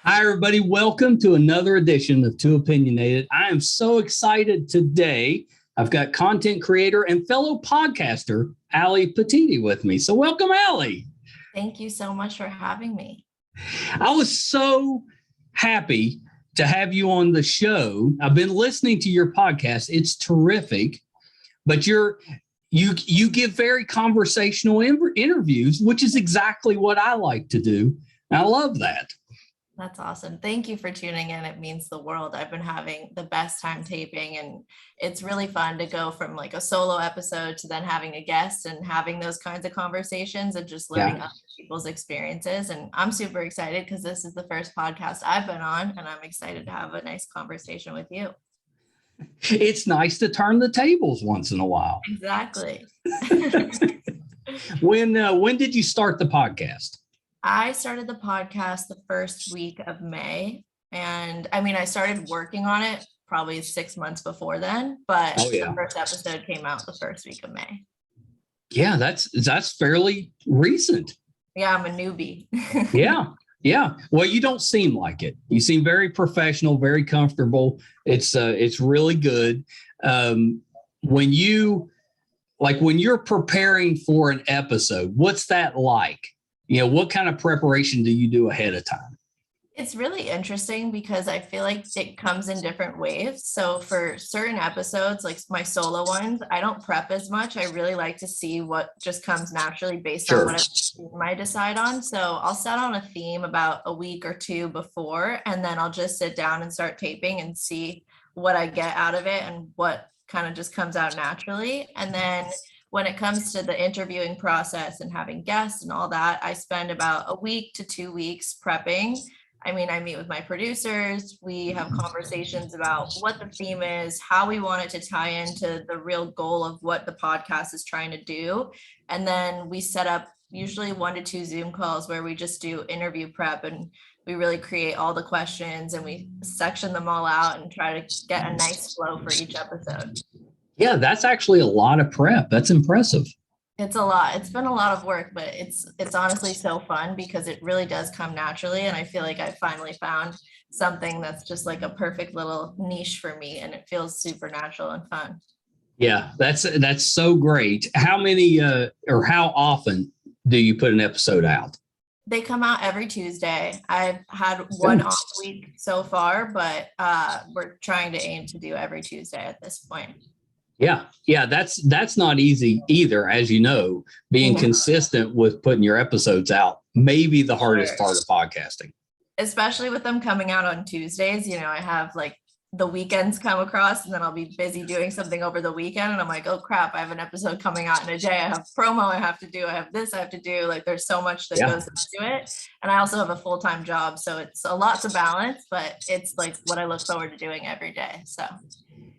Hi, everybody. Welcome to another edition of Opinionated. I am so excited today. I've got content creator and fellow podcaster, Alli Petitti with me. So welcome, Alli. Thank you so much for having me. I was so happy to have you on the show. I've been listening to your podcast. It's terrific, but you give very conversational interviews, which is exactly what I like to do. And I love that. That's awesome. Thank you for tuning in. It means the world. I've been having the best time taping, and it's really fun to go from like a solo episode to then having a guest and having those kinds of conversations and just learning other people's experiences. And I'm super excited because this is the first podcast I've been on, and I'm excited to have a nice conversation with you. It's nice to turn the tables once in a while. Exactly. When did you start the podcast? I started the podcast the first week of May. And I mean, I started working on it probably 6 months before then, but The first episode came out the first week of May. Yeah, that's fairly recent. Yeah, I'm a newbie. Yeah. Well, you don't seem like it. You seem very professional, very comfortable. It's really good. When you're preparing for an episode, what's that like? What kind of preparation do you do ahead of time? It's really interesting because I feel like it comes in different waves. So for certain episodes, like my solo ones, I don't prep as much. I really like to see what just comes naturally based on what I decide on. So I'll set on a theme about a week or two before, and then I'll just sit down and start taping and see what I get out of it and what kind of just comes out naturally. And then when it comes to the interviewing process and having guests and all that, I spend about a week to 2 weeks prepping. I mean, I meet with my producers. We have conversations about what the theme is, how we want it to tie into the real goal of what the podcast is trying to do. And then we set up usually 1 to 2 Zoom calls where we just do interview prep, and we really create all the questions and we section them all out and try to get a nice flow for each episode. Yeah, that's actually a lot of prep. That's impressive. It's a lot. It's been a lot of work, but it's honestly so fun because it really does come naturally. And I feel like I finally found something that's just like a perfect little niche for me, and it feels super natural and fun. Yeah, that's so great. How many or how often do you put an episode out? They come out every Tuesday. I've had one off week so far, but we're trying to aim to do every Tuesday at this point. Yeah, that's not easy either. As you know, being consistent with putting your episodes out may be the hardest part of podcasting. Especially with them coming out on Tuesdays. I have like the weekends come across, and then I'll be busy doing something over the weekend. And I'm like, oh crap, I have an episode coming out in a day. I have promo I have to do. I have this I have to do. Like there's so much that goes into it. And I also have a full-time job. So it's a lot to balance, but it's like what I look forward to doing every day.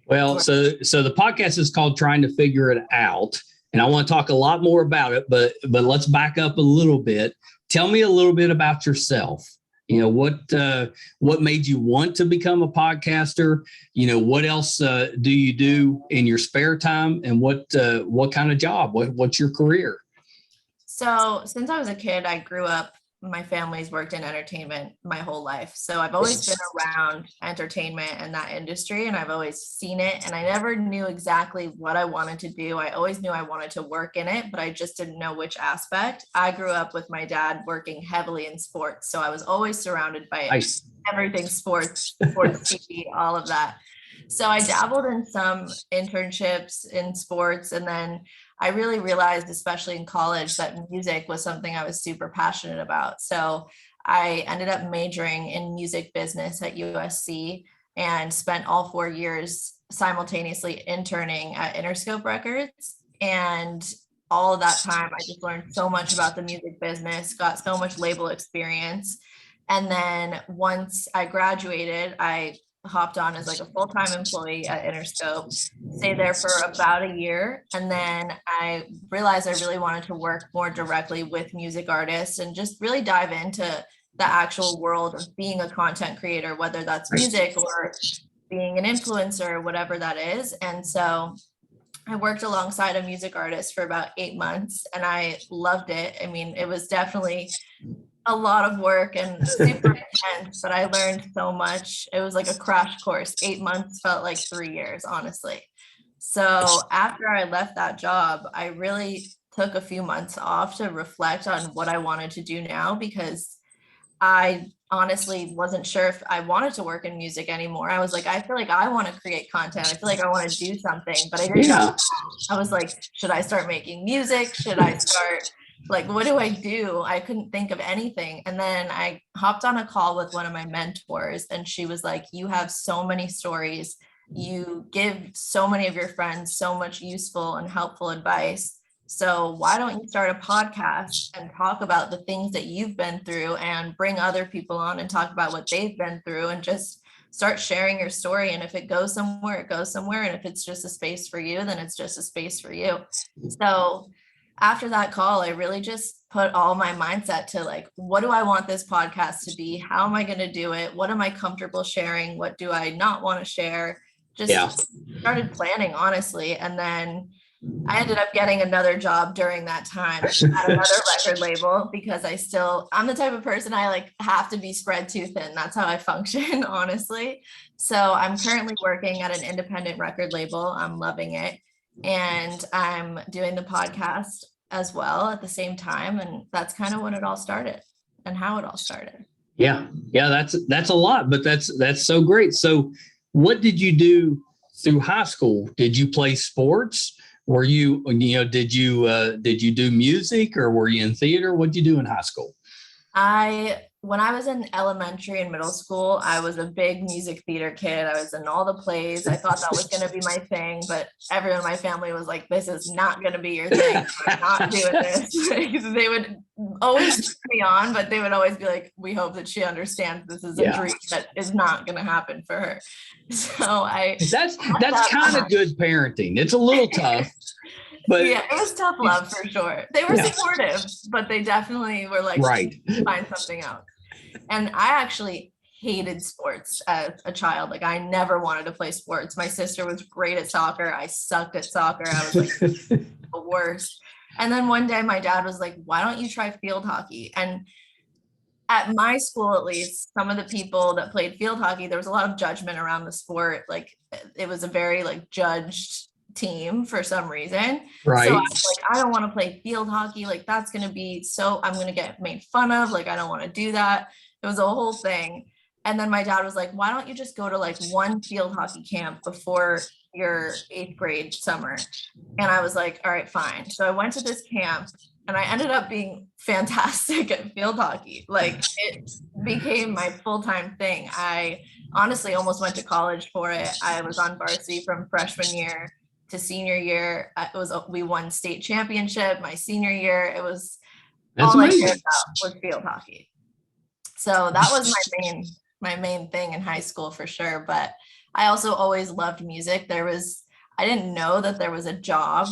Well, so the podcast is called Trying to Figure It Out, and I want to talk a lot more about it, but let's back up a little bit. Tell me a little bit about yourself. What made you want to become a podcaster? What else do you do in your spare time, and what kind of job? What's your career? So since I was a kid, I grew up. My family's worked in entertainment my whole life. So I've always been around entertainment and that industry, and I've always seen it. And I never knew exactly what I wanted to do. I always knew I wanted to work in it, but I just didn't know which aspect. I grew up with my dad working heavily in sports. So I was always surrounded by everything sports TV, all of that. So I dabbled in some internships in sports, and then I really realized, especially in college, that music was something I was super passionate about. So I ended up majoring in music business at USC and spent all 4 years simultaneously interning at Interscope Records. And all of that time, I just learned so much about the music business, got so much label experience. And then once I graduated, I hopped on as like a full-time employee at Interscope, stayed there for about a year. And then I realized I really wanted to work more directly with music artists and just really dive into the actual world of being a content creator, whether that's music or being an influencer or whatever that is. And so I worked alongside a music artist for about 8 months, and I loved it. I mean, it was definitely a lot of work and super intense, but I learned so much. It was like a crash course. 8 months felt like 3 years, honestly. So after I left that job, I really took a few months off to reflect on what I wanted to do now, because I honestly wasn't sure if I wanted to work in music anymore. I was like, I feel like I want to create content. I feel like I want to do something, but I didn't know. I was like, should I start making music? Should I start, like, what do I do? I couldn't think of anything. And then I hopped on a call with one of my mentors, and she was like, you have so many stories. You give so many of your friends so much useful and helpful advice. So why don't you start a podcast and talk about the things that you've been through, and bring other people on and talk about what they've been through, and just start sharing your story. And if it goes somewhere, it goes somewhere. And if it's just a space for you, then it's just a space for you. So after that call, I really just put all my mindset to, like, what do I want this podcast to be? How am I going to do it? What am I comfortable sharing? What do I not want to share? Just started planning, honestly. And then I ended up getting another job during that time at another record label, because I'm the type of person, I like have to be spread too thin. That's how I function, honestly. So I'm currently working at an independent record label. I'm loving it. And I'm doing the podcast as well at the same time. And that's kind of when it all started and how it all started. Yeah. That's a lot, but that's so great. So what did you do through high school? Did you play sports? Were you, did you do music, or were you in theater? What did you do in high school? When I was in elementary and middle school, I was a big music theater kid. I was in all the plays. I thought that was going to be my thing, but everyone in my family was like, this is not going to be your thing. I'm not doing this. They would always cheer me on, but they would always be like, we hope that she understands this is a dream that is not going to happen for her. So that's kind of good parenting. It's a little tough. But yeah, it was tough love for sure. They were supportive, but they definitely were like, find something else. And I actually hated sports as a child. Like, I never wanted to play sports. My sister was great at soccer. I sucked at soccer. I was like the worst. And then one day my dad was like, why don't you try field hockey? And at my school, at least, some of the people that played field hockey, there was a lot of judgment around the sport. Like, it was a very like judged team for some reason. Right. So I was like, I don't want to play field hockey. Like, that's going to be I'm going to get made fun of. Like, I don't want to do that. It was a whole thing. And then my dad was like, why don't you just go to like one field hockey camp before your 8th grade summer? And I was like, all right, fine. So I went to this camp, and I ended up being fantastic at field hockey. Like, it became my full-time thing. I honestly almost went to college for it. I was on varsity from freshman year to senior year. We won state championship my senior year. It was all I cared about was field hockey. So that was my main thing in high school for sure. But I also always loved music. I didn't know that there was a job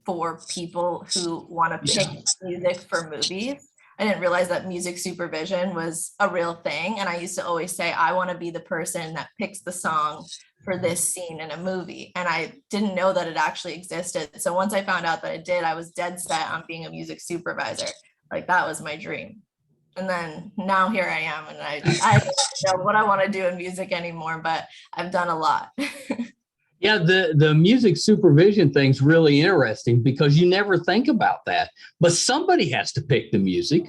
for people who want to pick music for movies. I didn't realize that music supervision was a real thing. And I used to always say, I want to be the person that picks the song for this scene in a movie. And I didn't know that it actually existed. So once I found out that it did, I was dead set on being a music supervisor. Like, that was my dream. And then now here I am, and I don't know what I want to do in music anymore, but I've done a lot. Yeah, the music supervision thing's really interesting, because you never think about that. But somebody has to pick the music.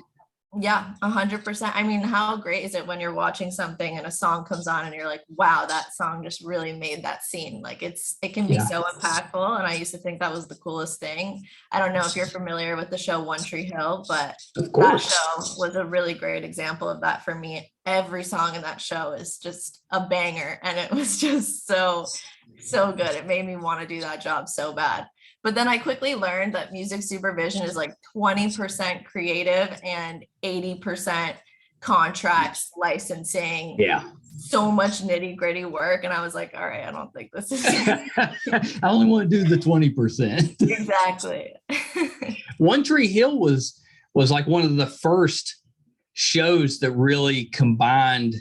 Yeah, 100%. I mean, how great is it when you're watching something and a song comes on and you're like, wow, that song just really made that scene. Like, it can be so impactful. And I used to think that was the coolest thing. I don't know if you're familiar with the show One Tree Hill, but that show was a really great example of that for me. Every song in that show is just a banger. And it was just so good. It made me want to do that job so bad. But then I quickly learned that music supervision is like 20% creative and 80% contracts, licensing. Yeah. So much nitty gritty work. And I was like, all right, I don't think this is. I only want to do the 20%. Exactly. One Tree Hill was like one of the first shows that really combined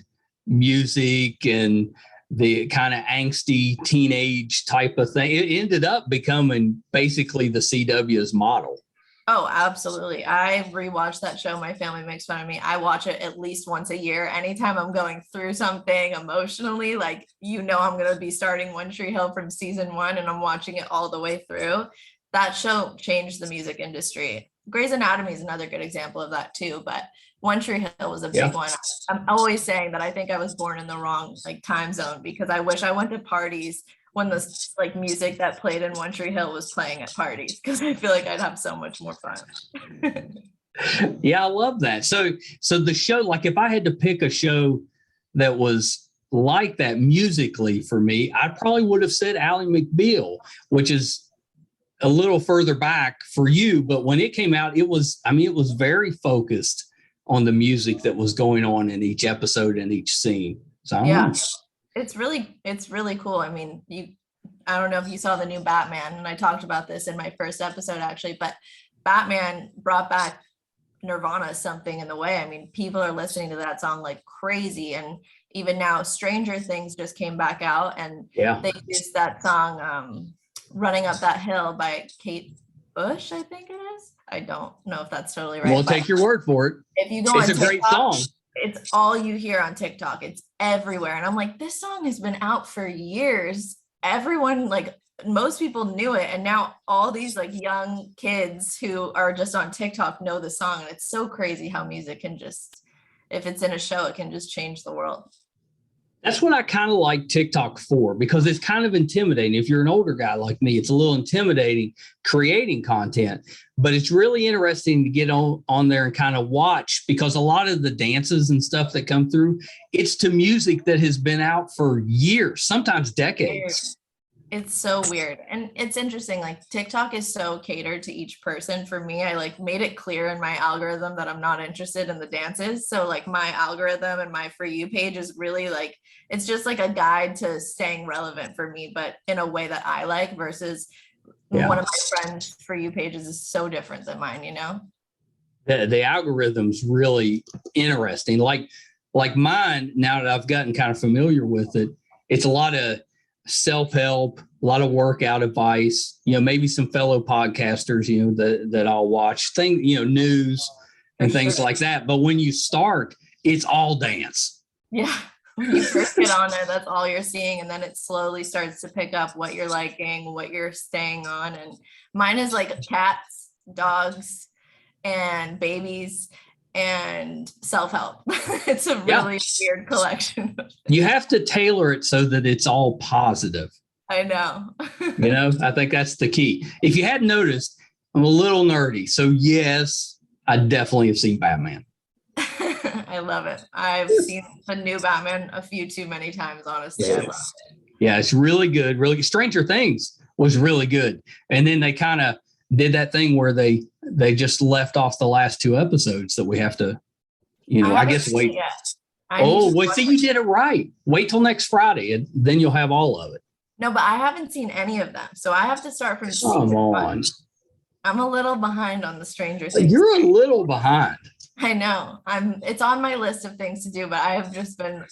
music and the kind of angsty teenage type of thing. It ended up becoming basically the CW's model. Oh, absolutely. I rewatch that show. My family makes fun of me. I watch it at least once a year. Anytime I'm going through something emotionally, like, I'm going to be starting One Tree Hill from season 1 and I'm watching it all the way through. That show changed the music industry. Grey's Anatomy is another good example of that too, but One Tree Hill was a big one. I'm always saying that I think I was born in the wrong time zone, because I wish I went to parties when the music that played in One Tree Hill was playing at parties, because I feel like I'd have so much more fun. Yeah, I love that. So the show, like if I had to pick a show that was like that musically for me, I probably would have said Ally McBeal, which is a little further back for you. But when it came out, it was very focused on the music that was going on in each episode and each scene. So I don't know. It's really cool. I mean, I don't know if you saw the new Batman, and I talked about this in my first episode actually, but Batman brought back Nirvana, Something in the Way. I mean, people are listening to that song like crazy. And even now, Stranger Things just came back out, and they used that song, Running Up That Hill by Kate Bush, I think it is. I don't know if that's totally right. We'll take your word for it. If you go it's on a TikTok, great song. It's all you hear on TikTok. It's everywhere. And I'm like, this song has been out for years. Everyone, most people knew it. And now all these young kids who are just on TikTok know the song. And it's so crazy how music can just, if it's in a show, it can just change the world. That's what I kind of like TikTok for, because it's kind of intimidating. If you're an older guy like me, it's a little intimidating creating content, but it's really interesting to get on there and kind of watch, because a lot of the dances and stuff that come through, it's to music that has been out for years, sometimes decades. It's so weird. And it's interesting. TikTok is so catered to each person. For me, I made it clear in my algorithm that I'm not interested in the dances. So my algorithm and my For You page is really it's just a guide to staying relevant for me, but in a way that I like, versus one of my friends' For You pages is so different than mine, The algorithm's really interesting. Like mine, now that I've gotten kind of familiar with it, it's a lot of self-help, a lot of workout advice, maybe some fellow podcasters, that I'll watch things, news and things like that. But when you start, it's all dance. Yeah. When you first get on there, that's all you're seeing. And then it slowly starts to pick up what you're liking, what you're staying on. And mine is cats, dogs, and babies, and self-help. It's a really weird collection. You have to tailor it so that it's all positive. I know. I think that's the key. If you hadn't noticed, I'm a little nerdy. So yes, I definitely have seen Batman. I love it. I've seen the new Batman a few too many times, honestly. I love it. Yeah, it's really good. Really good. Stranger Things was really good. And then they kind of did that thing where they just left off the last 2 episodes that we have to, I guess wait. See, you did it right. Wait till next Friday, and then you'll have all of it. No, but I haven't seen any of them. So I have to start from season 1. I'm a little behind on the Stranger Things. You're a little behind. I know. It's on my list of things to do, but I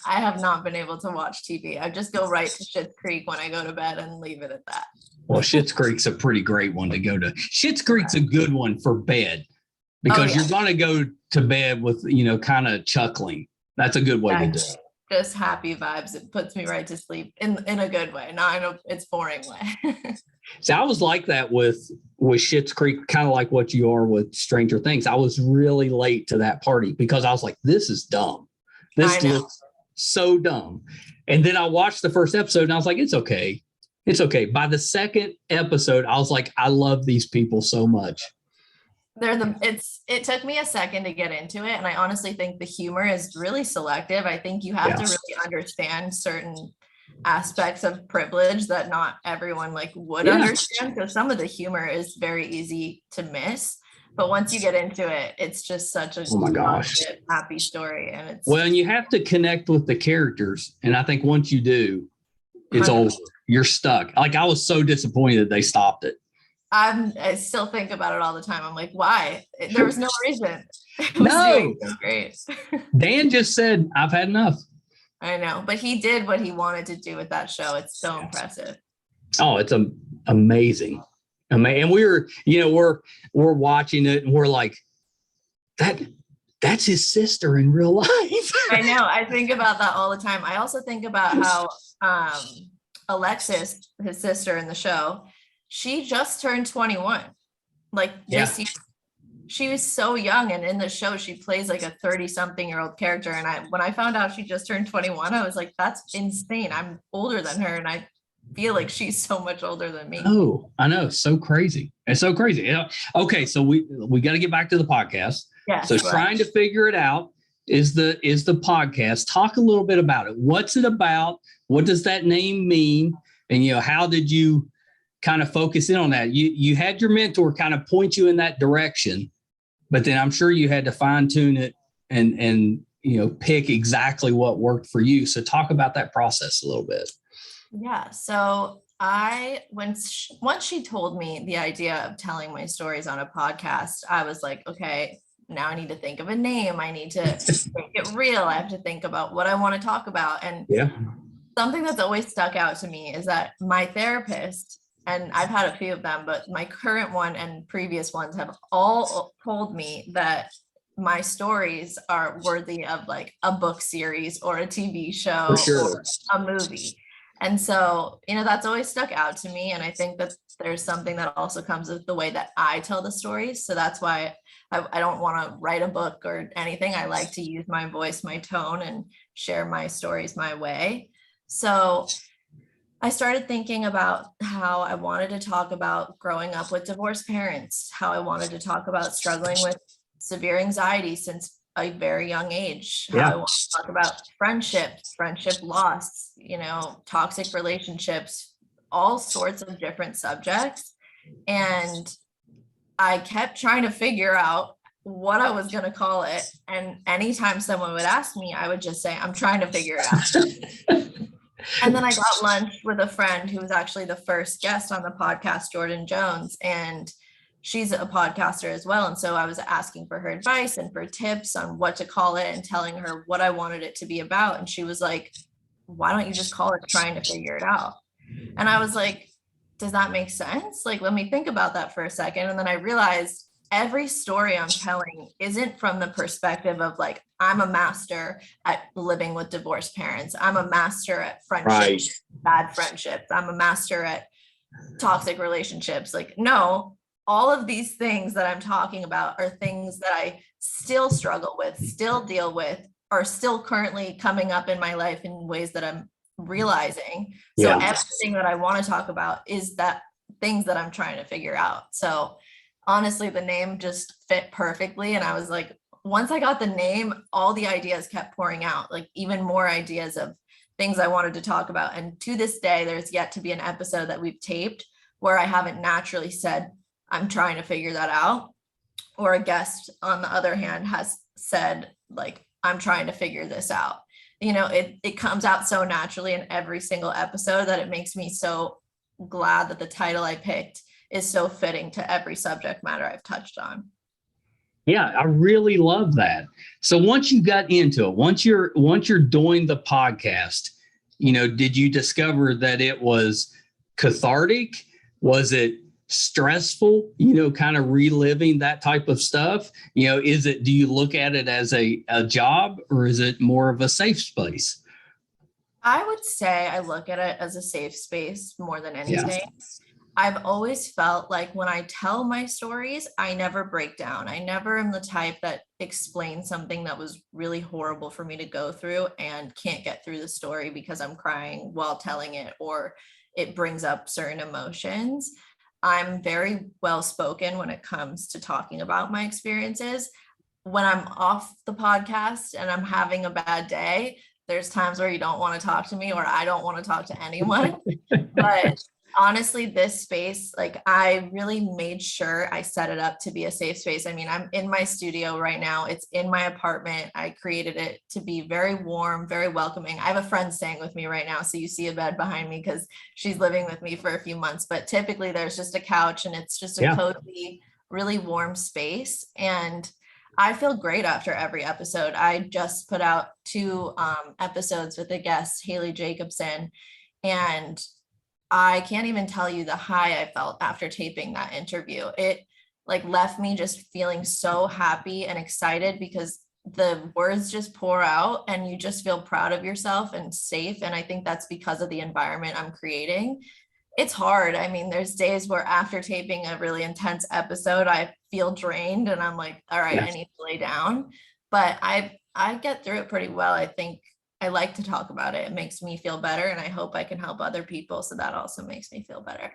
have not been able to watch TV. I just go right to Schitt's Creek when I go to bed and leave it at that. Well, Schitt's Creek's a pretty great one to go to. Schitt's Creek's a good one for bed, because you're going to go to bed with, kind of chuckling. That's a good way to do it. Just happy vibes. It puts me right to sleep in a good way, not in it's boring way. So I was like that with Schitt's Creek, kind of like what you are with Stranger Things. I was really late to that party because I was like, this is dumb. This looks so dumb. And then I watched the first episode and I was like, it's okay. It's okay. By the second episode, I was like, I love these people so much. It took me a second to get into it. And I honestly think the humor is really selective. I think you have to really understand certain aspects of privilege that not everyone would understand. So some of the humor is very easy to miss. But once you get into it, it's just such a happy story. And and you have to connect with the characters. And I think once you do, it's over. You're stuck. I was so disappointed they stopped it. I still think about it all the time. I'm like, why? There was no reason. It was doing so great. Dan just said, I've had enough. I know, but he did what he wanted to do with that show. It's so impressive. Oh, it's amazing. I mean, and we're watching it and we're like, that's his sister in real life. I know. I think about that all the time. I also think about how Alexis, his sister in the show, she just turned 21. Like this year, she was so young, and in the show she plays like a 30-something-year-old character. And when I found out she just turned 21, I was like, that's insane. I'm older than her, and I feel like she's so much older than me. Oh, I know. So crazy. It's so crazy. Yeah. Okay, so we got to get back to the podcast. Yes, so trying to figure it out is the podcast. Talk a little bit about it. What's it about? What does that name mean? And how did you kind of focus in on that? You had your mentor kind of point you in that direction, but then I'm sure you had to fine tune it and pick exactly what worked for you. So talk about that process a little bit. Yeah. So once she told me the idea of telling my stories on a podcast, I was like, okay, now I need to think of a name. I need to make it real. I have to think about what I want to talk about. And something that's always stuck out to me is that my therapist, and I've had a few of them, but my current one and previous ones have all told me that my stories are worthy of like a book series or a TV show or a movie. And so, that's always stuck out to me. And I think that there's something that also comes with the way that I tell the stories. So that's why I don't want to write a book or anything. I like to use my voice, my tone, and share my stories my way. So I started thinking about how I wanted to talk about growing up with divorced parents, how I wanted to talk about struggling with severe anxiety since a very young age, how I want to talk about friendship loss, toxic relationships, all sorts of different subjects. And I kept trying to figure out what I was going to call it. And anytime someone would ask me, I would just say, I'm trying to figure it out. And then I got lunch with a friend who was actually the first guest on the podcast, Jordan Jones, and she's a podcaster as well. And so I was asking for her advice and for tips on what to call it and telling her what I wanted it to be about. And she was like, why don't you just call it Trying to Figure It Out? And I was like, does that make sense? Like, let me think about that for a second. And then I realized every story I'm telling isn't from the perspective of like, I'm a master at living with divorced parents. I'm a master at friendships, bad friendships. I'm a master at toxic relationships. Like, no, all of these things that I'm talking about are things that I still struggle with, still deal with, are still currently coming up in my life in ways that I'm realizing. So everything that I want to talk about is that things that I'm trying to figure out. So honestly, the name just fit perfectly. And I was like, once I got the name, all the ideas kept pouring out, like even more ideas of things I wanted to talk about. And to this day, there's yet to be an episode that we've taped where I haven't naturally said, I'm trying to figure that out. Or a guest, on the other hand, has said, like, I'm trying to figure this out. It comes out so naturally in every single episode that it makes me so glad that the title I picked is so fitting to every subject matter I've touched on. Yeah, I really love that. So once you got into it, once you're doing the podcast, did you discover that it was cathartic? Was it stressful, kind of reliving that type of stuff? Do you look at it as a job, or is it more of a safe space? I would say I look at it as a safe space more than anything. I've always felt like when I tell my stories, I never break down. I never am the type that explains something that was really horrible for me to go through and can't get through the story because I'm crying while telling it, or it brings up certain emotions. I'm very well spoken when it comes to talking about my experiences. When I'm off the podcast and I'm having a bad day, there's times where you don't want to talk to me, or I don't want to talk to anyone. But honestly, this space, like, I really made sure I set it up to be a safe space. I mean, I'm in my studio right now. It's in my apartment. I created it to be very warm, very welcoming. I have a friend staying with me right now, so you see a bed behind me because she's living with me for a few months. But typically there's just a couch, and it's just a cozy, really warm space. And I feel great after every episode. I just put out 2 episodes with a guest, Haley Jacobson, and I can't even tell you the high I felt after taping that interview. It like left me just feeling so happy and excited because the words just pour out and you just feel proud of yourself and safe. And I think that's because of the environment I'm creating. It's hard. I mean, there's days where after taping a really intense episode, I feel drained and I'm like, all right, I Yes. need to lay down. But I get through it pretty well. I think I like to talk about it. It makes me feel better. And I hope I can help other people. So that also makes me feel better.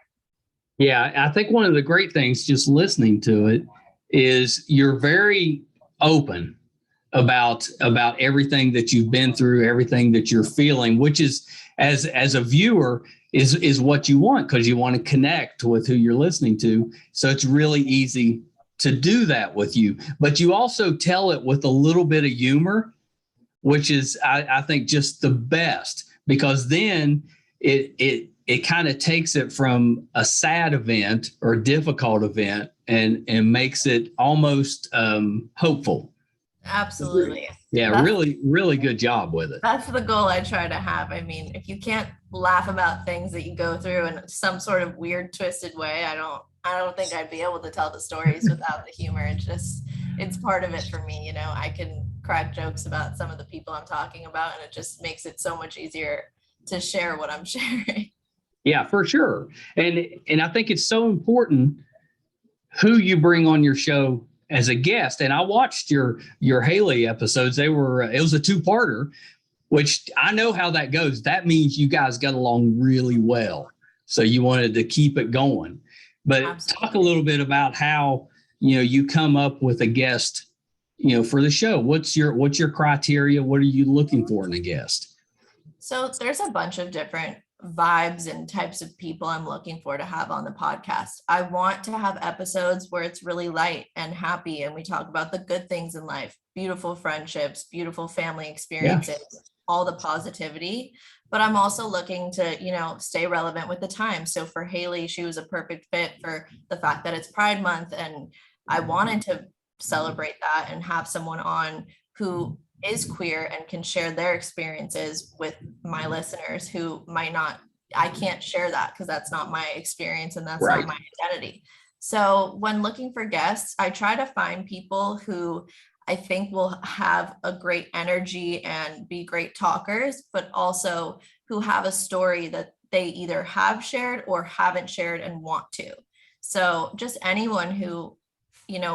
Yeah, I think one of the great things just listening to it is you're very open about everything that you've been through, everything that you're feeling, which is as a viewer is what you want because you want to connect with who you're listening to. So it's really easy to do that with you. But you also tell it with a little bit of humor, which is I think just the best because then it kind of takes it from a sad event or difficult event and makes it almost hopeful. Absolutely. Yeah, That's really good job with it. that's the goal I try to have. I mean, if you can't laugh about things that you go through in some sort of weird, twisted way, I don't think I'd be able to tell the stories without the humor. It's part of it for me. I can crack jokes about some of the people I'm talking about, and it just makes it so much easier to share what I'm sharing. Yeah, for sure. And I think it's so important who you bring on your show as a guest. And I watched your Haley episodes. It was a two-parter, which I know how that goes. That means you guys got along really well. So you wanted to keep it going. But Absolutely. talk a little bit about how, you come up with a guest, for the show. What's your criteria? What are you looking for in a guest? So there's a bunch of different vibes and types of people I'm looking for to have on the podcast. I want to have episodes where it's really light and happy and we talk about the good things in life, beautiful friendships, beautiful family experiences, all the positivity. But I'm also looking to, stay relevant with the time. So for Haley, she was a perfect fit for the fact that it's Pride Month and I wanted to celebrate that and have someone on who is queer and can share their experiences with my listeners who might not, I can't share that because that's not my experience and that's Right. not my identity. So when looking for guests, I try to find people who I think will have a great energy and be great talkers, but also who have a story that they either have shared or haven't shared and want to. So just anyone who,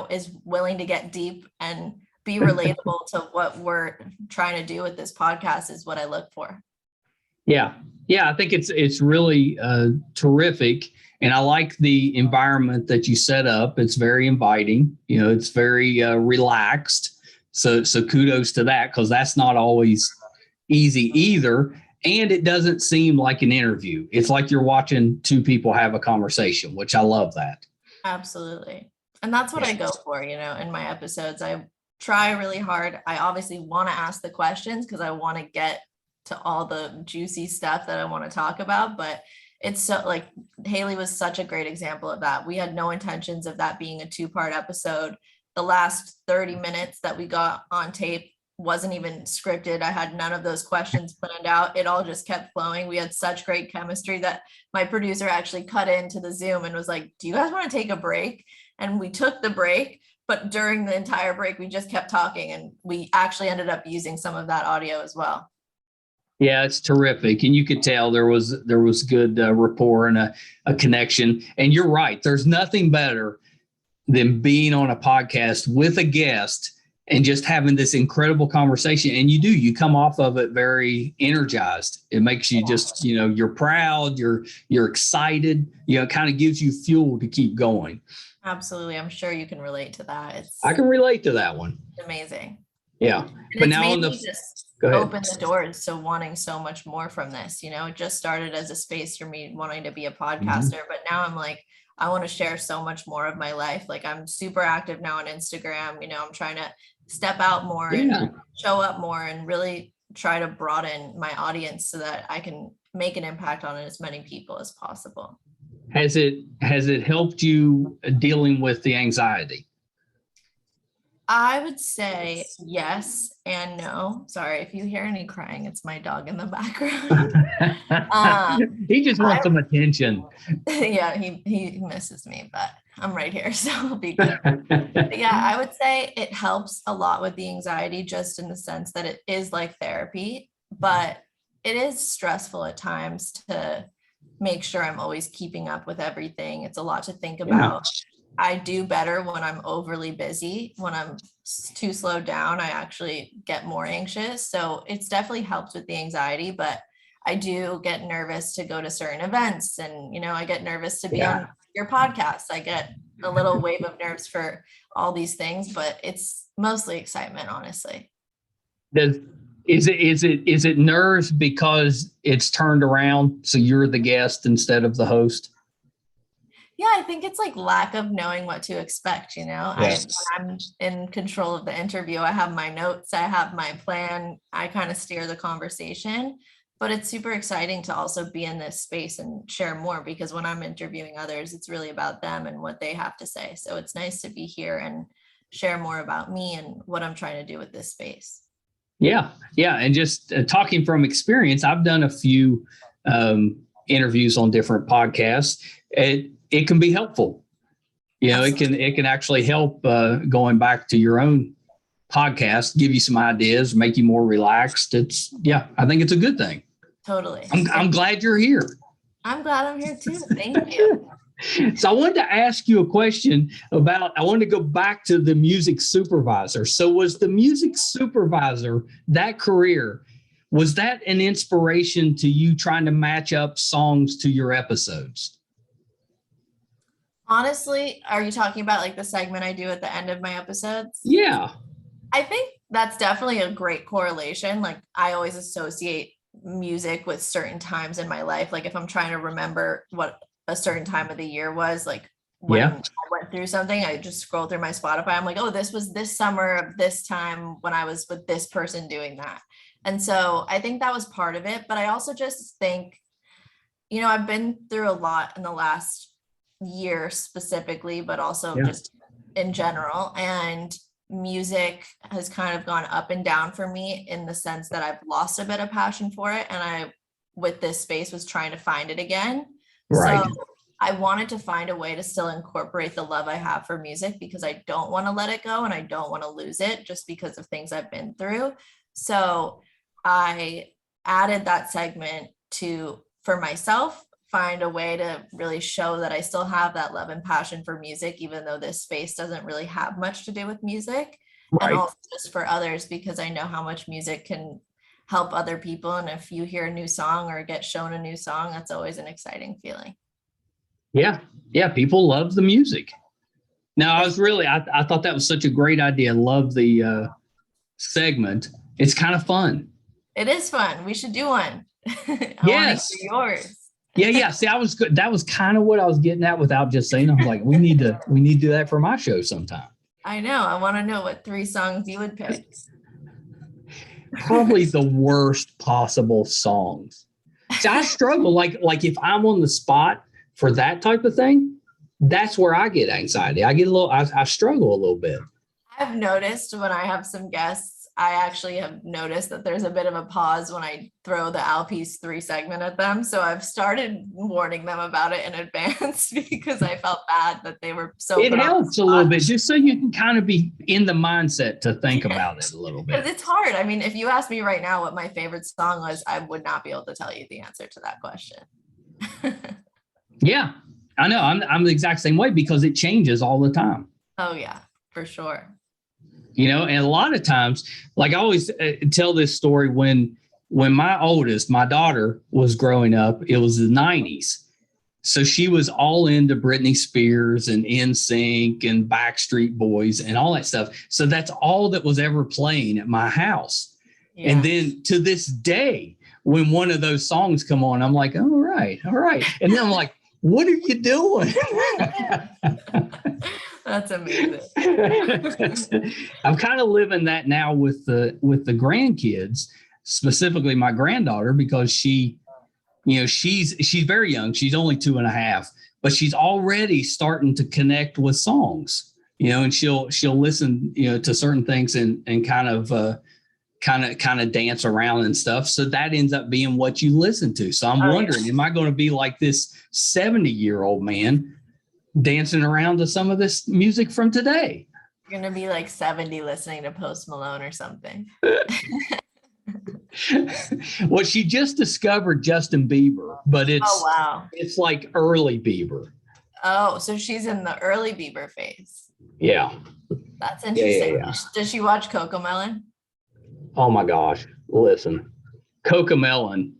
is willing to get deep and be relatable to what we're trying to do with this podcast is what I look for. Yeah. Yeah. I think it's really terrific. And I like the environment that you set up. It's very inviting. It's very relaxed. So kudos to that because that's not always easy either. And it doesn't seem like an interview. It's like you're watching two people have a conversation, which I love that. Absolutely. And that's what I go for, in my episodes. I try really hard. I obviously want to ask the questions because I want to get to all the juicy stuff that I want to talk about. But it's so like Haley was such a great example of that. We had no intentions of that being a two-part episode. The last 30 minutes that we got on tape wasn't even scripted. I had none of those questions planned out. It all just kept flowing. We had such great chemistry that my producer actually cut into the Zoom and was like, do you guys want to take a break? And we took the break, but during the entire break, we just kept talking and we actually ended up using some of that audio as well. Yeah, it's terrific. And you could tell there was good rapport and a connection. And you're right. There's nothing better than being on a podcast with a guest and just having this incredible conversation. And you come off of it very energized. It makes you just, you're proud, you're excited, it kind of gives you fuel to keep going. Absolutely. I'm sure you can relate to that. I can relate to that one. Amazing. Yeah. And But it's now made me just open the doors. So wanting so much more from this, it just started as a space for me wanting to be a podcaster, but now I'm like, I want to share so much more of my life. Like I'm super active now on Instagram, I'm trying to step out more and show up more and really try to broaden my audience so that I can make an impact on as many people as possible. Has it helped you dealing with the anxiety? I would say yes and no. Sorry if you hear any crying, it's my dog in the background. He just wants some attention. Yeah, he misses me, but I'm right here, so I'll be good. But yeah, I would say it helps a lot with the anxiety, just in the sense that it is like therapy, but it is stressful at times to make sure I'm always keeping up with everything. It's a lot to think about. I do better when I'm overly busy. When I'm too slowed down, I actually get more anxious. So it's definitely helped with the anxiety, but I do get nervous to go to certain events, and, I get nervous to be on your podcast. I get a little wave of nerves for all these things, but it's mostly excitement, honestly. Is it nerves because it's turned around so you're the guest instead of the host? Yeah, I think it's like lack of knowing what to expect. Yes. I'm in control of the interview. I have my notes, I have my plan, I kind of steer the conversation, but it's super exciting to also be in this space and share more, because when I'm interviewing others, it's really about them and what they have to say. So it's nice to be here and share more about me and what I'm trying to do with this space. Yeah. And just talking from experience, I've done a few interviews on different podcasts. It can be helpful. Absolutely. It can actually help going back to your own podcast, give you some ideas, make you more relaxed. I think it's a good thing. Totally. I'm glad you're here. I'm glad I'm here too. Thank you. So I wanted to ask you a question I wanted to go back to the music supervisor. So was the music supervisor, that career, was that an inspiration to you trying to match up songs to your episodes? Honestly, are you talking about like the segment I do at the end of my episodes? Yeah. I think that's definitely a great correlation. Like, I always associate music with certain times in my life. Like, if I'm trying to remember what a certain time of the year was, like when I went through something, I just scroll through my Spotify. I'm like, oh, this was this summer of this time when I was with this person doing that. And so I think that was part of it. But I also just think, I've been through a lot in the last year specifically, but also just in general. And music has kind of gone up and down for me, in the sense that I've lost a bit of passion for it. And I, with this space, was trying to find it again. Right. So I wanted to find a way to still incorporate the love I have for music, because I don't want to let it go and I don't want to lose it just because of things I've been through. So I added that segment for myself, find a way to really show that I still have that love and passion for music, even though this space doesn't really have much to do with music. Right. And also just for others, because I know how much music can help other people. And if you hear a new song or get shown a new song, that's always an exciting feeling. Yeah. People love the music. Now, I thought that was such a great idea. Love the segment. It's kind of fun. It is fun. We should do one. Yes. Yours. Yeah. See, that was kind of what I was getting at without just saying. I was like, we need to do that for my show sometime. I know. I want to know what 3 songs you would pick. Probably the worst possible songs. See, I struggle. Like if I'm on the spot for that type of thing, that's where I get anxiety. I struggle a little bit. I've noticed when I have some guests, I actually have noticed that there's a bit of a pause when I throw the Alpi's 3 segment at them. So I've started warning them about it in advance, because I felt bad that they were so. It helps a little bit, just so you can kind of be in the mindset to think about it a little bit. Because it's hard. I mean, if you ask me right now what my favorite song was, I would not be able to tell you the answer to that question. Yeah, I know. I'm the exact same way, because it changes all the time. Oh yeah, for sure. And a lot of times, like I always tell this story, when my daughter was growing up, it was the 90s. So she was all into Britney Spears and NSYNC and Backstreet Boys and all that stuff. So that's all that was ever playing at my house. Yeah. And then to this day, when one of those songs come on, I'm like, all right. And then I'm like, what are you doing? That's amazing. I'm kind of living that now with the grandkids, specifically my granddaughter, because she's very young. She's only 2.5, but she's already starting to connect with songs. and she'll listen, to certain things and kind of dance around and stuff. So that ends up being what you listen to. So I'm wondering, am I going to be like this 70-year-old man dancing around to some of this music from today? You're going to be like 70 listening to Post Malone or something. Well, she just discovered Justin Bieber, but it's like early Bieber. Oh, so she's in the early Bieber phase. Yeah. That's interesting. Yeah. Does she watch Cocomelon? Oh my gosh. Listen, Cocomelon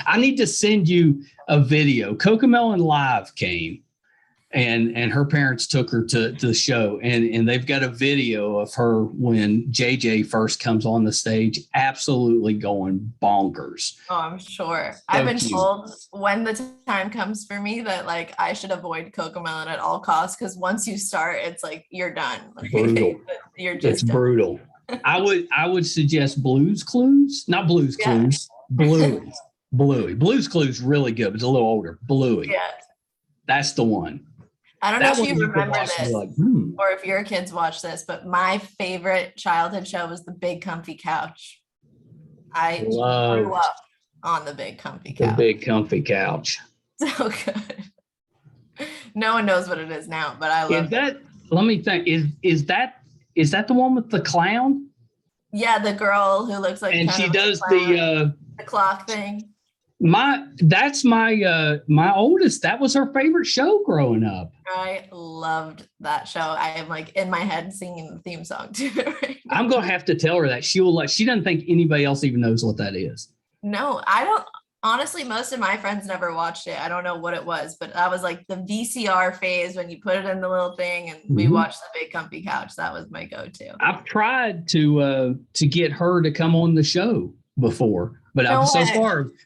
I need to send you a video. Cocomelon Live came and her parents took her to the show and they've got a video of her when JJ first comes on the stage, absolutely going bonkers. Oh, I'm sure. So I've been told when the time comes for me that like I should avoid Cocomelon at all costs, because once you start, it's like you're done. Brutal. It's done. Brutal. I would suggest Blue's Clues, not Blue's Clues, Bluey. Blue's Clues really good, but it's a little older. Bluey. Yeah. That's the one. I don't know if you remember this or if your kids watch this, but my favorite childhood show was The Big Comfy Couch. I grew up on The Big Comfy Couch. The Big Comfy Couch. So good. No one knows what it is now, but I love it. Let me think. Is that the one with the clown? Yeah, the girl who looks like, and she does the clock thing. That's my oldest. That was her favorite show growing up. I loved that show. I am like in my head singing the theme song too. Right now. I'm gonna have to tell her that she doesn't think anybody else even knows what that is. No, I don't. Honestly, most of my friends never watched it. I don't know what it was, but that was like the VCR phase when you put it in the little thing and we watched The Big Comfy Couch. That was my go-to. I've tried to get her to come on the show before, but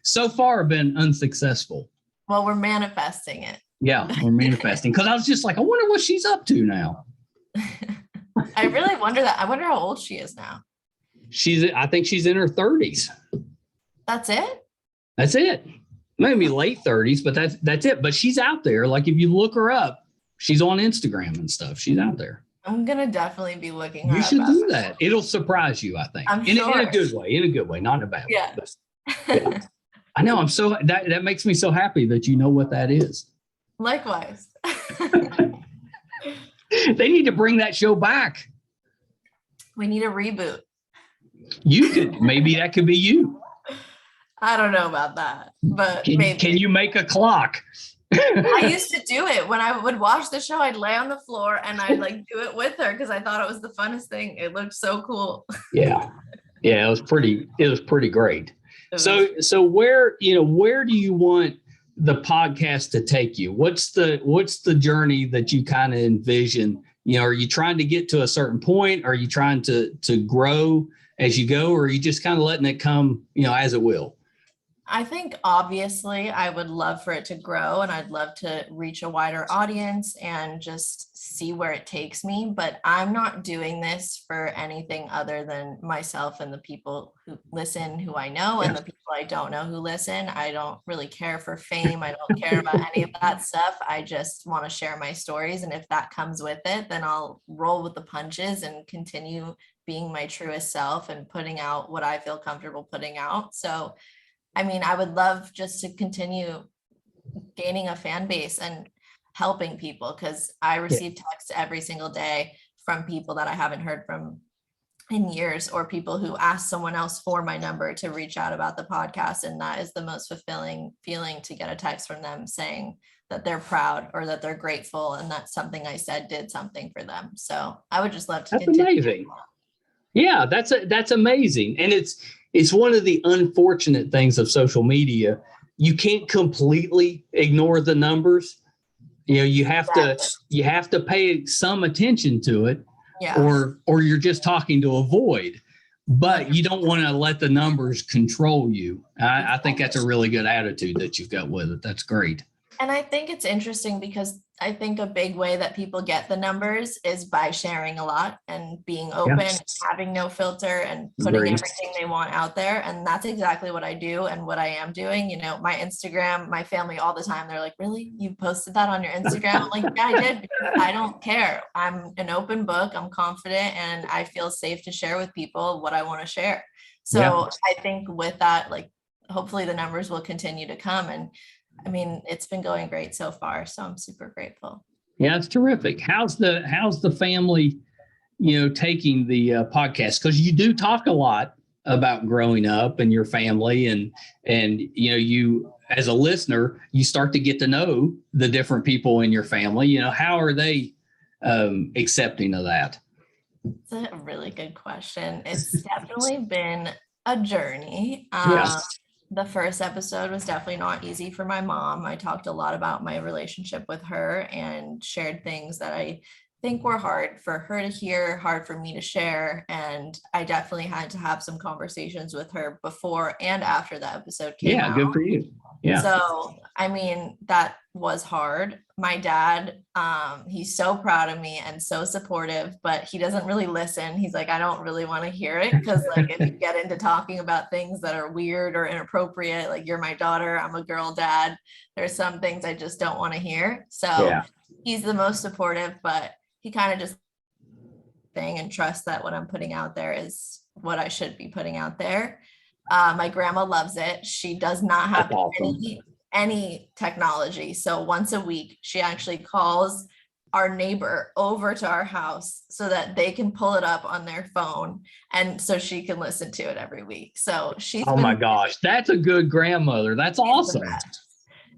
so far been unsuccessful. Well, we're manifesting it. Yeah, we're manifesting, because I was just like, I wonder what she's up to now. I really wonder that. I wonder how old she is now. I think she's in her 30s. That's it? That's it. Maybe late 30s, but that's it. But she's out there. Like if you look her up, she's on Instagram and stuff. She's out there. I'm going to definitely be looking her up. You should do that. It'll surprise you, I think. In a good way, not in a bad way. Yeah. I know. That makes me so happy that you know what that is. Likewise. They need to bring that show back. We need a reboot. Maybe that could be you. I don't know about that, but maybe. Can you make a clock? I used to do it when I would watch the show. I'd lay on the floor and I'd like do it with her because I thought it was the funnest thing. It looked so cool. Yeah, it was pretty great. So where do you want the podcast to take you? What's the journey that you kind of envision? Are you trying to get to a certain point? Are you trying to grow as you go, or are you just kind of letting it come, as it will? I think obviously I would love for it to grow and I'd love to reach a wider audience and just see where it takes me. But I'm not doing this for anything other than myself and the people who listen, who I know, and the people I don't know who listen. I don't really care for fame. I don't care about any of that stuff. I just want to share my stories. And if that comes with it, then I'll roll with the punches and continue being my truest self and putting out what I feel comfortable putting out. So I would love just to continue gaining a fan base and helping people, because I receive texts every single day from people that I haven't heard from in years, or people who ask someone else for my number to reach out about the podcast. And that is the most fulfilling feeling, to get a text from them saying that they're proud or that they're grateful and that something I said did something for them. So I would just love to continue. That's amazing. Yeah, that's amazing. And it's one of the unfortunate things of social media. You can't completely ignore the numbers. You have to pay some attention to it, or you're just talking to a void. But you don't want to let the numbers control you. I think that's a really good attitude that you've got with it. That's great. And I think it's interesting because I think a big way that people get the numbers is by sharing a lot and being open, having no filter, and putting everything they want out there. And that's exactly what I do and what I am doing. You know, my Instagram, my family all the time, they're like, really? You posted that on your Instagram? I'm like, yeah, I did. I don't care. I'm an open book. I'm confident and I feel safe to share with people what I want to share. So I think with that, like, hopefully the numbers will continue to come. And I mean, it's been going great so far, so I'm super grateful. Yeah, it's terrific. How's the family, taking the podcast? Because you do talk a lot about growing up and your family, and you as a listener, you start to get to know the different people in your family. How are they accepting of that? It's a really good question. It's definitely been a journey. The first episode was definitely not easy for my mom. I talked a lot about my relationship with her and shared things that I think were hard for her to hear, hard for me to share. And I definitely had to have some conversations with her before and after the episode came out. Yeah, good for you. Yeah. So, I mean, that was hard. My dad, he's so proud of me and so supportive, but he doesn't really listen. He's like, I don't really want to hear it because like if you get into talking about things that are weird or inappropriate, like you're my daughter, I'm a girl dad, there's some things I just don't want to hear. So he's the most supportive, but he kind of just thing and trust that what I'm putting out there is what I should be putting out there. My grandma loves it. She does not have any technology. So once a week, she actually calls our neighbor over to our house so that they can pull it up on their phone. And so she can listen to it every week. So she's my gosh, that's a good grandmother. That's awesome.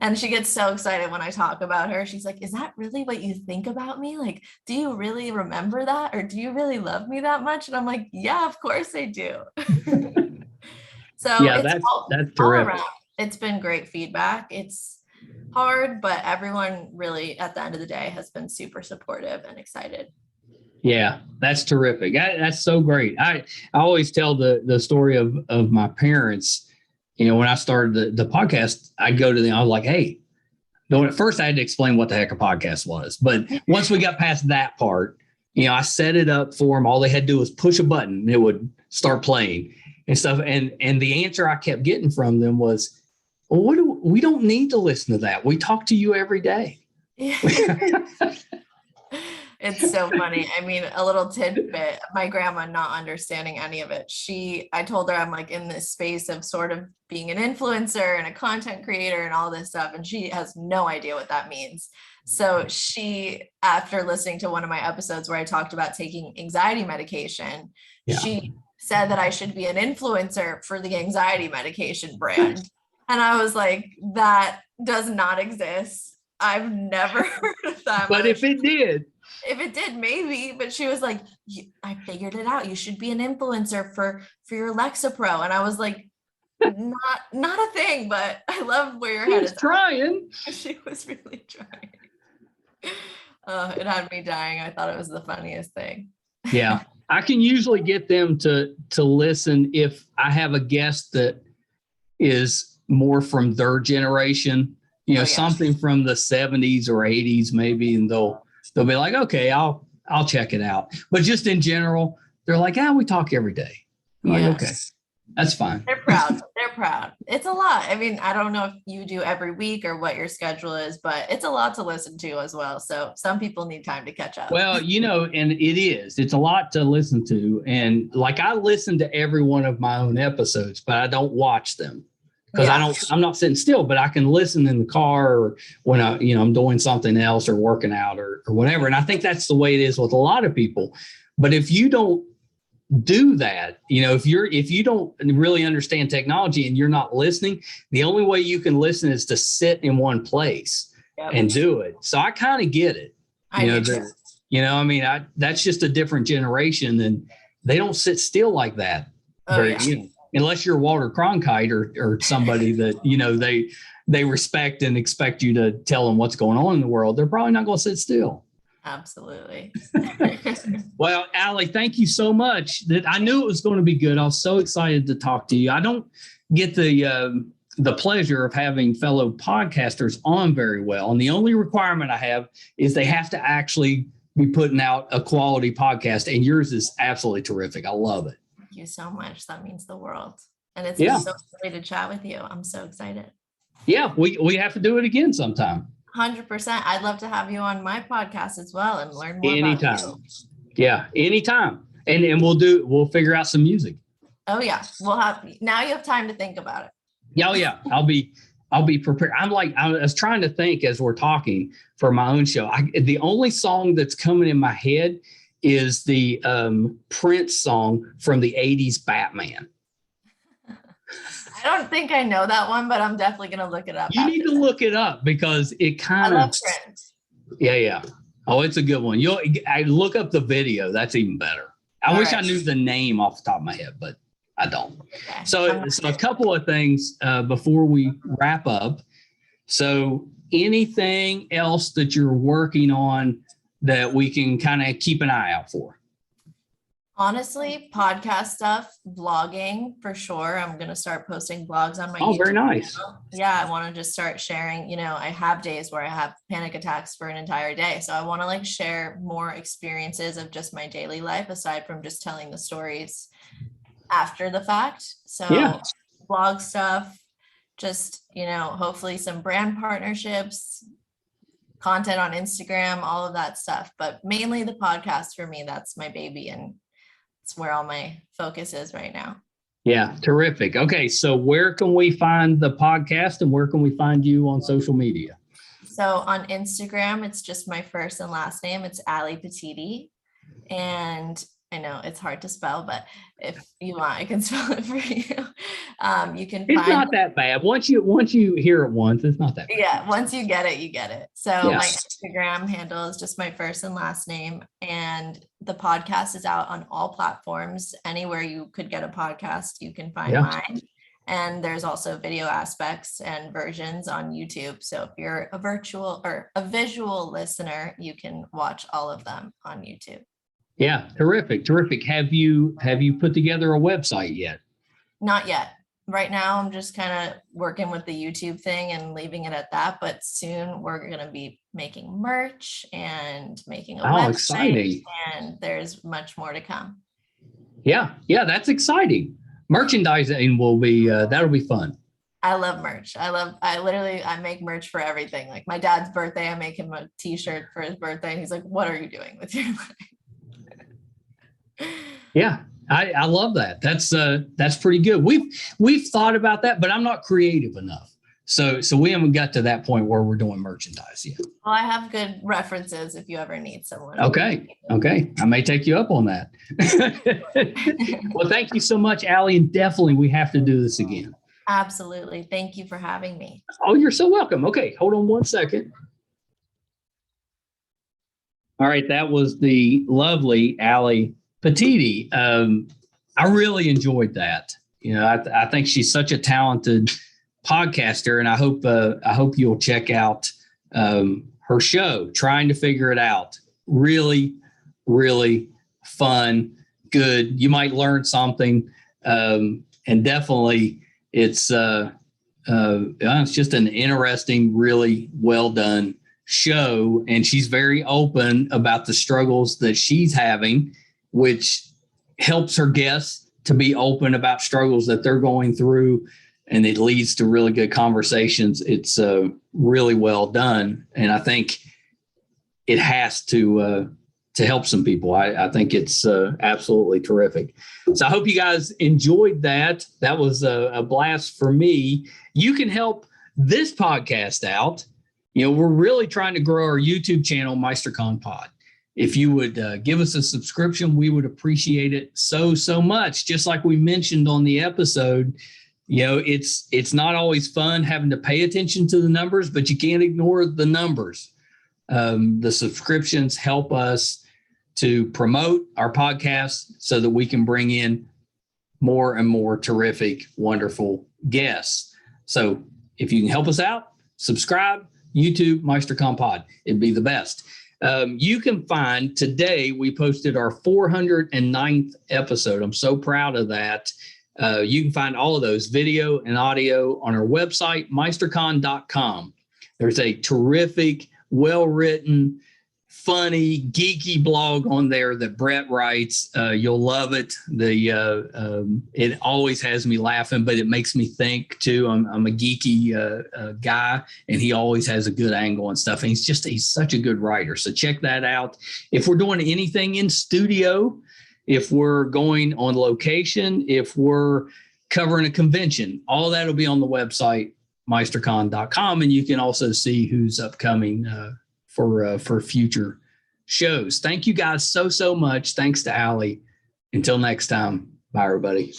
And she gets so excited when I talk about her. She's like, is that really what you think about me? Like, do you really remember that? Or do you really love me that much? And I'm like, yeah, of course I do. So yeah, that's terrific. All around. It's been great feedback. It's hard, but everyone really at the end of the day has been super supportive and excited. Yeah, that's terrific. That's so great. I always tell the story of my parents. When I started the podcast, I'd go to them. I was like, hey, at first I had to explain what the heck a podcast was. But once we got past that part, I set it up for them. All they had to do was push a button and it would start playing and stuff. And the answer I kept getting from them was, well, we don't need to listen to that. We talk to you every day. It's so funny. I mean, a little tidbit, my grandma not understanding any of it. I told her I'm like in this space of sort of being an influencer and a content creator and all this stuff. And she has no idea what that means. So she, after listening to one of my episodes where I talked about taking anxiety medication, she said that I should be an influencer for the anxiety medication brand. And I was like, that does not exist. I've never heard of that. But if it did, maybe. But she was like, I figured it out. You should be an influencer for your Lexapro. And I was like, not a thing, but I love where your head is trying. She was really trying. It had me dying. I thought it was the funniest thing. Yeah. I can usually get them to listen if I have a guest that is more from their generation, something from the 70s or 80s maybe, and they'll be like, okay, I'll check it out. But just in general, they're like, we talk every day. Like, okay, that's fine. They're proud. It's a lot. I mean, I don't know if you do every week or what your schedule is, but it's a lot to listen to as well. So some people need time to catch up. Well, and it's a lot to listen to. And like, I listen to every one of my own episodes, but I don't watch them. Because I'm not sitting still, but I can listen in the car or when I'm doing something else or working out or whatever. And I think that's the way it is with a lot of people. But if you don't do that, if you don't really understand technology and you're not listening, the only way you can listen is to sit in one place and do it. So I kind of get it. That's just a different generation, and they don't sit still like that. Unless you're Walter Cronkite or somebody that, they respect and expect you to tell them what's going on in the world, they're probably not going to sit still. Absolutely. Well, Alli, thank you so much. That I knew it was going to be good. I was so excited to talk to you. I don't get the the pleasure of having fellow podcasters on very well. And the only requirement I have is they have to actually be putting out a quality podcast. And yours is absolutely terrific. I love it. Thank you so much. That means the world. And it's Yeah. so great to chat with you. I'm so excited. Yeah, we have to do it again sometime. 100%. I'd love to have you on my podcast as well and learn more Anytime. about you. Yeah, anytime. And we'll figure out some music. Oh yeah. Now you have time to think about it. Yeah, yeah. I'll be prepared. I was trying to think as we're talking for my own show. The only song that's coming in my head is the Prince song from the 80s Batman. I don't think I know that one, but I'm definitely going to look it up. You need to look it up because it kind of. I love Prince. Yeah. Oh, it's a good one. I look up the video. That's even better. I wish I knew the name off the top of my head, but I don't. Okay. So a couple of things before we wrap up. So anything else that you're working on that we can kind of keep an eye out for? Honestly, podcast stuff, blogging for sure. I'm going to start posting blogs on my YouTube very nice. Channel. Yeah, I want to just start sharing. I have days where I have panic attacks for an entire day. So I want to share more experiences of just my daily life aside from just telling the stories after the fact. So blog stuff, just, hopefully some brand partnerships, content on Instagram, all of that stuff. But mainly the podcast for me, that's my baby. And it's where all my focus is right now. Yeah, terrific. Okay, so where can we find the podcast and where can we find you on social media? So on Instagram, it's just my first and last name. It's Alli Petitti. And I know it's hard to spell, but if you want, I can spell it for you. You can. It's not that bad. Once you hear it once, it's not that bad. Yeah, once you get it, you get it. So my Instagram handle is just my first and last name, and the podcast is out on all platforms. Anywhere you could get a podcast, you can find mine. And there's also video aspects and versions on YouTube. So if you're a visual listener, you can watch all of them on YouTube. Yeah, terrific. Have you put together a website yet? Not yet. Right now, I'm just kind of working with the YouTube thing and leaving it at that. But soon we're going to be making merch and making a website. Exciting. And there's much more to come. Yeah, that's exciting. Merchandising will be, that'll be fun. I love merch. I make merch for everything. Like my dad's birthday, I make him a t-shirt for his birthday. And he's like, what are you doing with your life? Yeah, I love that. That's pretty good. We've thought about that, but I'm not creative enough. So we haven't got to that point where we're doing merchandise yet. Well, I have good references if you ever need someone. Okay. I may take you up on that. Well, thank you so much, Alli, and definitely we have to do this again. Absolutely. Thank you for having me. Oh, you're so welcome. Okay, hold on one second. All right, that was the lovely Alli Petitti. I really enjoyed that. I think she's such a talented podcaster, and I hope you'll check out her show, Trying to Figure It Out. Really, really fun, good. You might learn something, and definitely it's just an interesting, really well done show, and she's very open about the struggles that she's having, which helps her guests to be open about struggles that they're going through, and it leads to really good conversations. It's really well done, and I think it has to help some people. I think it's absolutely terrific. So I hope you guys enjoyed that. That was a blast for me. You can help this podcast out. We're really trying to grow our YouTube channel, MeisterCon Pod. If you would give us a subscription, we would appreciate it so much. Just like we mentioned on the episode, it's not always fun having to pay attention to the numbers, but you can't ignore the numbers. The subscriptions help us to promote our podcast so that we can bring in more and more terrific, wonderful guests. So if you can help us out, subscribe, YouTube, MeisterCon Pod. It'd be the best. You can find today, we posted our 409th episode. I'm so proud of that. You can find all of those video and audio on our website, meistercon.com. There's a terrific, well-written, funny, geeky blog on there that Brett writes. You'll love it. It always has me laughing, but it makes me think too. I'm a geeky guy, and he always has a good angle and stuff. And he's such a good writer. So check that out. If we're doing anything in studio, if we're going on location, if we're covering a convention, all that'll be on the website, meistercon.com. And you can also see who's upcoming for future shows. Thank you guys so much. Thanks to Alli. Until next time. Bye, everybody.